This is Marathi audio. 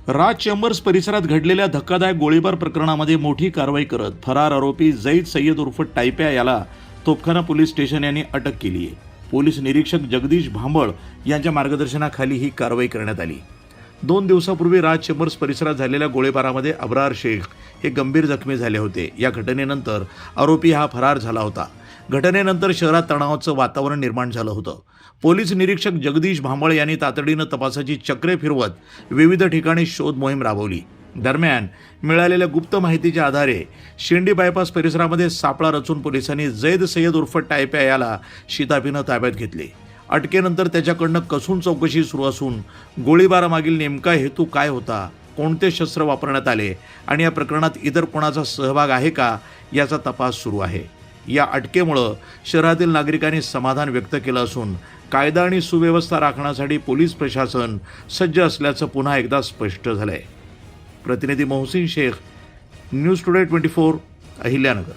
राज चेंबर्स परिसरात घडलेल्या धक्कादायक गोळीबार प्रकरणामध्ये मोठी कारवाई करत फरार आरोपी जैद सय्यद उर्फ टायप्या याला तोफखाना पोलीस स्टेशन यांनी अटक केली आहे। पोलीस निरीक्षक जगदीश भांबळ यांच्या मार्गदर्शनाखाली ही कारवाई करण्यात आली। 2 दिवसापूर्वी राज चेंबर्स परिसरात झालेल्या गोळीबारामध्ये अब्रार शेख हे गंभीर जखमी झाले होते। या घटनेनंतर आरोपी हा फरार झाला होता। घटनेनंतर शहरात तणावाचं वातावरण निर्माण झालं होतं। पोलीस निरीक्षक जगदीश भांबळ यांनी तातडीनं तपासाची चक्रे फिरवत विविध ठिकाणी शोध मोहीम राबवली। दरम्यान मिळालेल्या गुप्त माहितीच्या आधारे शिंडी बायपास परिसरामध्ये सापळा रचून पोलिसांनी जैद सय्यद उर्फ टायप्या याला शिताफीनं ताब्यात घेतले। अटकेनंतर त्याच्याकडनं कसून चौकशी सुरू असून गोळीबारामागील नेमका हेतू काय होता, कोणते शस्त्र वापरण्यात आले आणि या प्रकरणात इतर कोणाचा सहभाग आहे का याचा तपास सुरू आहे। या अटकेमुळे शहरातील नागरिकांनी समाधान व्यक्त केलं असून कायदा आणि सुव्यवस्था राखण्यासाठी पोलीस प्रशासन सज्ज असल्याचं पुन्हा एकदा स्पष्ट झालंय। प्रतिनिधी मोहसिन शेख, न्यूज टुडे 24, अहिल्यानगर।